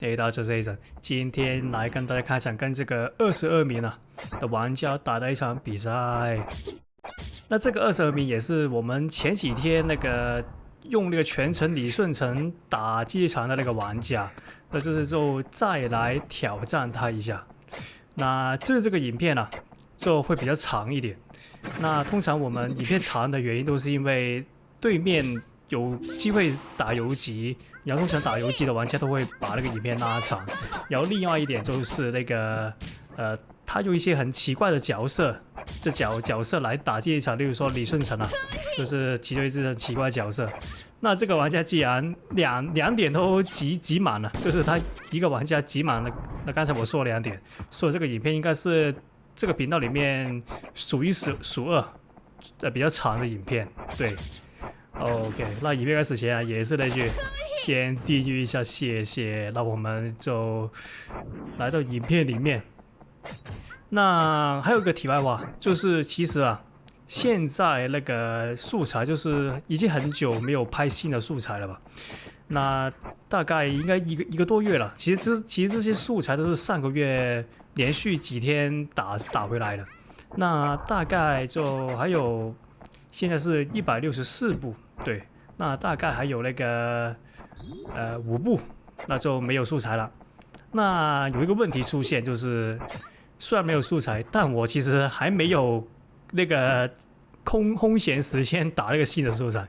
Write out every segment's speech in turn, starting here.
大家好，我是 Aceson，今天来跟大家开场跟这个22名的玩家打的一场比赛。那这个22名也是我们前几天用那个全程李舜臣打机场的那个玩家，那这次就再来挑战他一下。那这个影片就会比较长一点。那通常我们影片长的原因都是因为对面有机会打游击，然后通常打游击的玩家都会把那个影片拉长。然后另外一点就是他有一些很奇怪的角色，角色来打这一场，例如说李舜臣就是其中一只很奇怪的角色。那这个玩家既然两点都集满了，就是他一个玩家集满了。那刚才我说了2点，所以这个影片应该是这个频道里面数一数二比较长的影片，对。OK， 那影片开始前也是那句，先订阅一下，谢谢。那我们就来到影片里面。那还有个题外话，就是其实现在那个素材就是已经很久没有拍新的素材了吧？那大概应该一个多月了。其实这些素材都是上个月连续几天打回来的。那大概就还有。现在是164部，对，那大概还有5部，那就没有素材了。那有一个问题出现，就是虽然没有素材，但我其实还没有那个空闲时间打那个新的素材，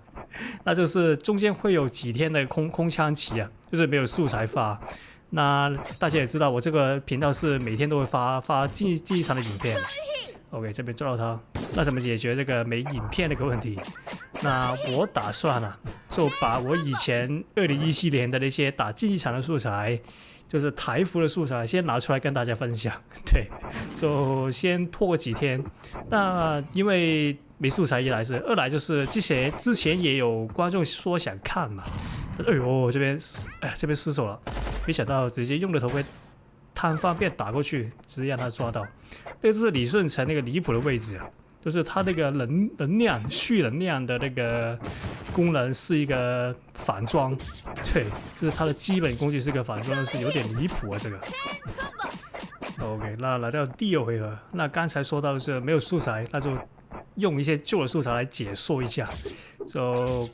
那就是中间会有几天的空窗期就是没有素材发。那大家也知道，我这个频道是每天都会发记忆场的影片。OK， 这边抓到他，那怎么解决这个没影片那个问题？那我打算就把我以前2017年的那些打竞技场的素材，就是台服的素材，先拿出来跟大家分享。对，就先拖个几天。那因为没素材，一来是，二来就是之前也有观众说想看嘛。哎呦，这边失手了，没想到直接用了头盔。贪方便打过去，直接让他抓到。那就是李舜臣那个离谱的位置就是他那个能量蓄能量的那个功能是一个反装，对，就是他的基本工具是个反装，是有点离谱这个。OK， 那来到第2回合，那刚才说到的是没有素材，那就用一些旧的素材来解说一下，就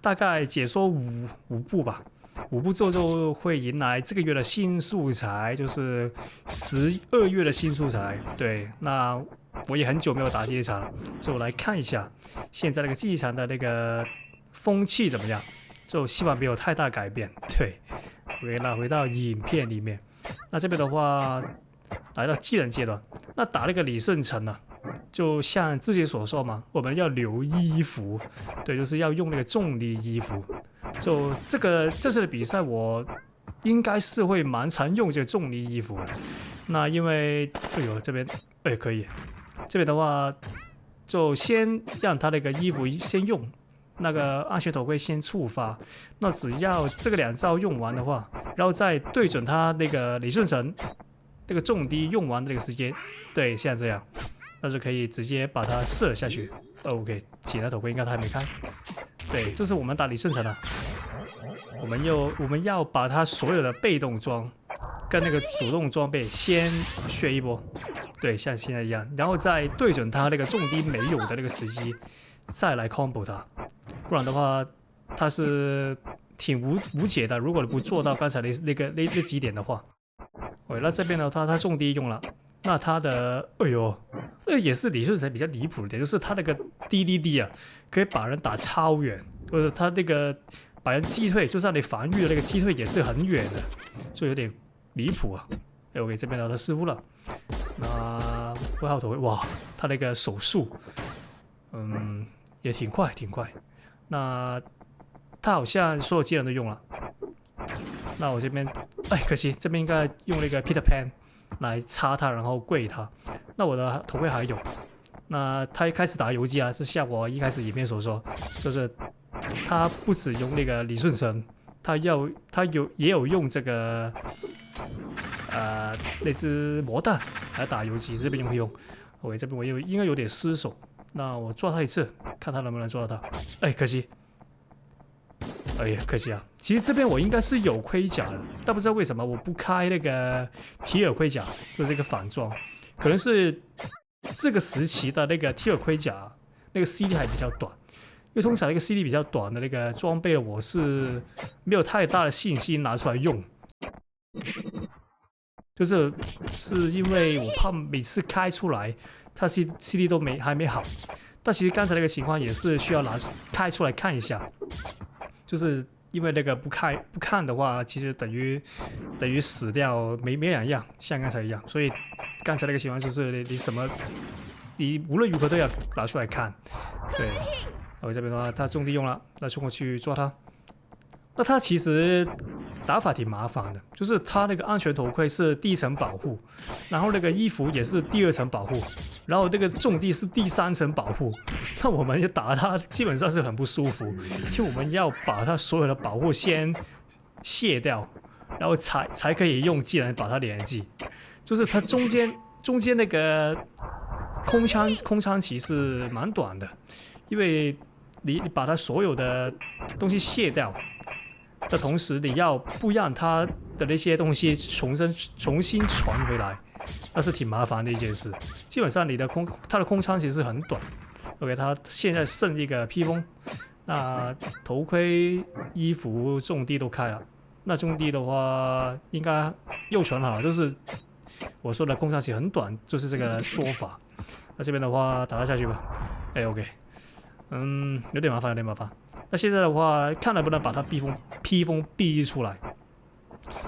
大概解说五部吧。5部之后就会迎来这个月的新素材，就是12月的新素材。对，那我也很久没有打这一场了，就来看一下现在那个竞技场的那个风气怎么样，就希望没有太大改变。对，回到影片里面，那这边的话来到技能阶段，那打那个李舜臣就像之前所说嘛，我们要留衣服，对，就是要用那个重力衣服。就这次的比赛，我应该是会蛮常用这个重力衣服的。那因为这边可以，这边的话就先让他那个衣服先用，那个安全头盔先触发。那只要这个2招用完的话，然后再对准他那个李舜臣那个重低用完的那个时间，对，像这样。那就可以直接把它射下去。OK， 其他头盔应该他还没开。对，就是我们打李舜臣我们要把他所有的被动装跟那个主动装备先削一波，对，像现在一样，然后再对准他那个重低没有的那个时机，再来 combo 他。不然的话，他是挺无解的。如果你不做到刚才那几点的话，那这边呢，他重低用了。那他的那也是李舜臣比较离谱的点，就是他那个 DDD 可以把人打超远，或者他那个把人击退，就是让你防御的那个击退也是很远的，所以有点离谱OK， 这边呢他失误了。那外号头盔，哇，他那个手速，也挺快。那他好像所有技能都用了。那我这边，可惜这边应该用那个 Peter Pan。来插他，然后跪他。那我的头盔还有。那他一开始打游击是像我一开始影片所说，就是他不只用那个李舜臣，他也有用这个那只魔弹来打游击，这边会用。OK， 这边我应该有点失手。那我抓他一次，看他能不能抓到他。可惜。哎呀，可惜啊！其实这边我应该是有盔甲的，但不知道为什么我不开那个提尔盔甲，就是这个反装，可能是这个时期的那个提尔盔甲那个 CD 还比较短，因为通常那个 CD 比较短的那个装备，我是没有太大的信心拿出来用，是因为我怕每次开出来，它 CD 都还没好。但其实刚才那个情况也是需要开出来看一下，就是因为那个不看的话，其实等于死掉没两样，像刚才一样。所以刚才那个情况就是你无论如何都要拿出来看。对，我这边的话，他种地用了，那冲过去抓他。那他其实打法挺麻烦的，就是他那个安全头盔是第一层保护，然后那个衣服也是第2层保护，然后那个种地是第3层保护。那我们打他基本上是很不舒服，因为我们要把他所有的保护先卸掉，然后才可以用技能把它连击。就是它中间那个空枪其实蛮短的，因为你把它所有的东西卸掉的同时，你要不让它的那些东西重新传回来，那是挺麻烦的一件事。基本上它的空枪其实很短。OK， 它现在剩一个披风，那头盔、衣服、种地都开了。那种地的话，应该又传好了，就是我说的空枪其实很短，就是这个说法。那这边的话，打它下去吧。哎 ，OK， 有点麻烦，有点麻烦。那现在的话，看能不能把它披风逼出来，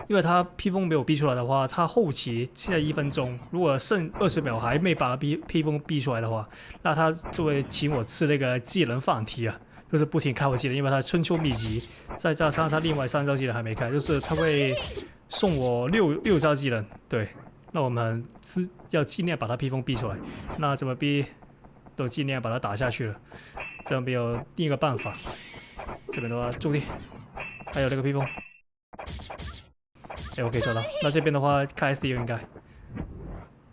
因为它披风没有逼出来的话，它后期现在1分钟，如果剩20秒还没把披风逼出来的话，那他就会请我吃那个技能放题啊，就是不停开我技能，因为他春秋秘籍，再加上他另外3招技能还没开，就是他会送我六招技能。对，那我们要尽量把他披风逼出来，那怎么逼都尽量把它打下去了，这没有另一个办法。这边的话，种地，还有那个披风，哎，我可以抓到。那这边的话，开 SD 应该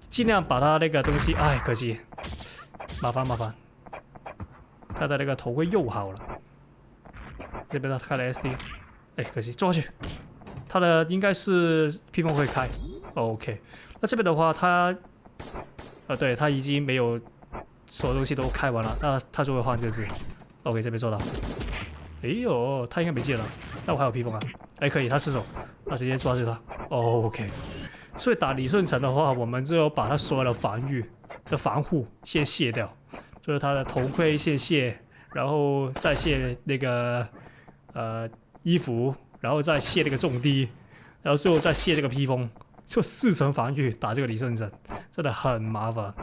尽量把他那个东西，哎，可惜，麻烦。他的那个头盔又好了，这边他开了 SD， 哎，可惜抓去。他的应该是披风会开 ，OK。那这边的话，对他已经没有所有东西都开完了，那他就会换这只。OK， 这边做到。哎呦，他应该没技能，那我还有披风啊。哎，可以，他失手，那直接抓住他。OK， 所以打李舜臣的话，我们就把他所有的防护先卸掉，就是他的头盔先卸，然后再卸那个衣服，然后再卸那个重低，然后最后再卸这个披风，就4层防御打这个李舜臣，真的很麻烦。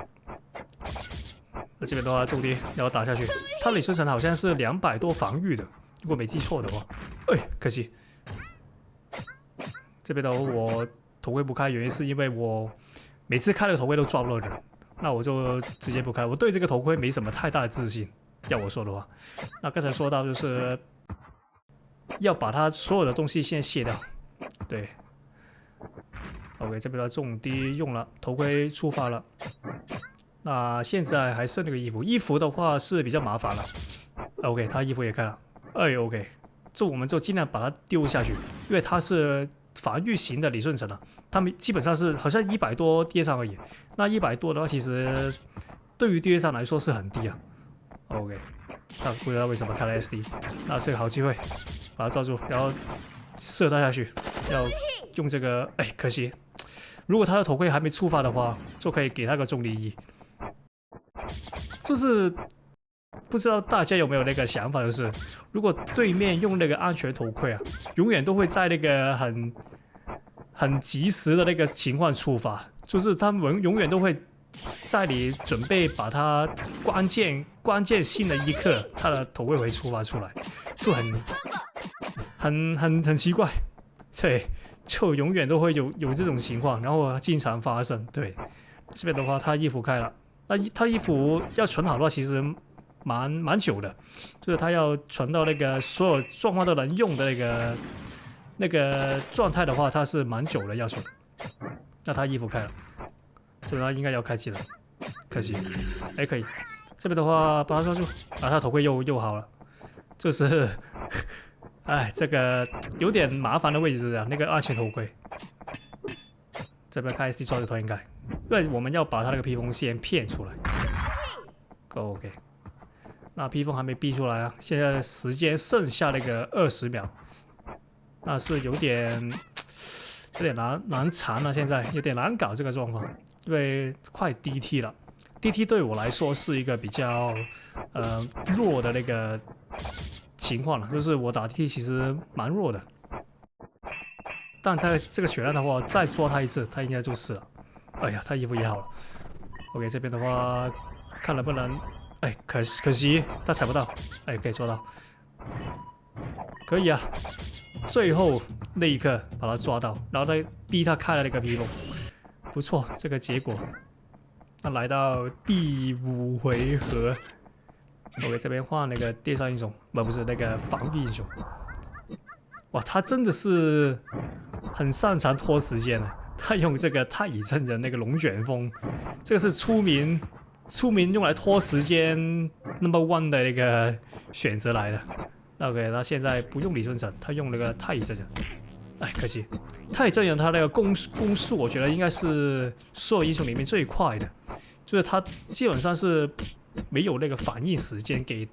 那这边的话，重低然后打下去，他李舜臣好像是200多防御的，如果没记错的话。哎，可惜。这边的我头盔不开，原因是因为我每次开了头盔都抓不到人，那我就直接不开。我对这个头盔没什么太大的自信，要我说的话。那刚才说到就是要把它所有的东西先卸掉，对。OK， 这边的重低用了，头盔出发了。那现在还剩那个衣服的话是比较麻烦了。OK， 他衣服也开了。哎 ，OK， 我们就尽量把它丢下去，因为它是防御型的李舜臣啊，他们基本上是好像100多跌伤而已。那100多的话，其实对于跌伤来说是很低啊。OK， 但不知道为什么开了 SD， 那是个好机会，把它抓住，然后射他下去。要用这个，哎，可惜，如果他的头盔还没触发的话，就可以给他个重力1。就是不知道大家有没有那个想法，就是如果对面用那个安全头盔啊，永远都会在那个很及时的那个情况触发，就是他们永远都会在你准备把它关键性的一刻，他的头盔会触发出来，就很奇怪，对，就永远都会有这种情况，然后经常发生。对，这边的话，他衣服开了。那他衣服要存好的话，其实蛮久的，就是他要存到那个所有状况都能用的那个状态的话，它是蛮久的要存。那他衣服开了，这边他应该要开机了，可惜，哎可以，这边的话把他抓住，他头盔又好了，就是哎，这个有点麻烦的位置是这样，那个安全头盔，这边看 SD 抓着头应该，因为我们要把他那个披风先骗出来。OK， 那披风还没逼出来啊，现在时间剩下那个20秒，那是有点难缠了，现在有点难搞这个状况，因为快 DT 了。DT 对我来说是一个比较弱的那个情况了，就是我打 DT 其实蛮弱的，但他这个血量的话，再抓他一次，他应该就死了。哎呀，他衣服也好了。OK， 这边的话看能不能，哎，可惜他踩不到，哎，可以做到，可以啊。最后那一刻把他抓到，然后再逼他开了那个披风，不错，这个结果。那来到第5回合 ，OK， 这边换那个电杀英雄，不是那个防御英雄。哇，他真的是很擅长拖时间的。他用这个太乙真人那个龙卷风，这个是出名用来拖时间 No.1 的那个选择来的。OK， 他现在不用李舜臣，他用那个太乙真人。哎，可惜太乙真人他那个攻速，我觉得应该是所有英雄里面最快的，就是他基本上是没有那个反应时间给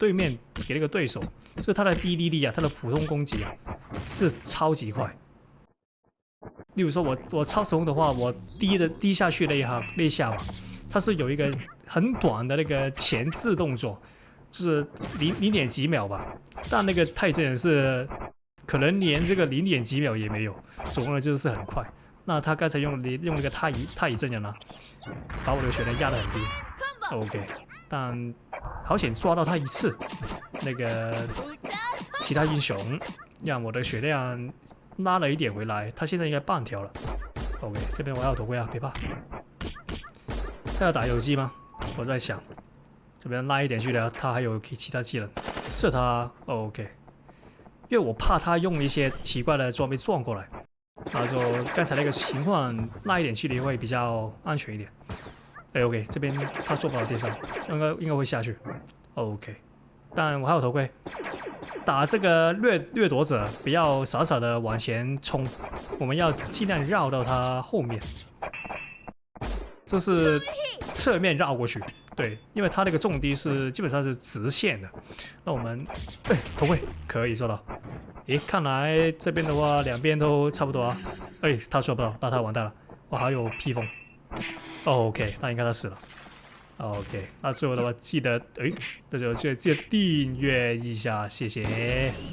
那个对手，就是他的 DDD 啊，他的普通攻击啊是超级快。例如说我超时空的话，我滴下去那一下嘛，它是有一个很短的那个前置动作，就是零点几秒吧，但那个太乙真人是。可能连这个0点几秒也没有，总共就是很快。那他刚才用那个太乙真人啊，把我的血量压得很低。OK， 但好险抓到他一次。那个其他英雄让我的血量拉了一点回来，他现在应该半条了。OK， 这边我要有头盔啊，别怕。他要打游击吗？我在想，这边拉一点距离，他还有其他技能，射他。OK。因为我怕他用一些奇怪的装备撞过来，然后就刚才那个情况拉一点距离会比较安全一点。哎 ，OK， 这边他做不到地上，应该会下去。OK， 但我还有头盔，打这个掠夺者不要傻傻的往前冲，我们要尽量绕到他后面，就是侧面绕过去。对，因为他那个重低是基本上是直线的，那我们头盔可以做到。诶，看来这边的话两边都差不多啊。哎，他做不到，那他完蛋了。我还有披风。OK， 那应该他死了。OK， 那最后的话记得，这就记得订阅一下，谢谢。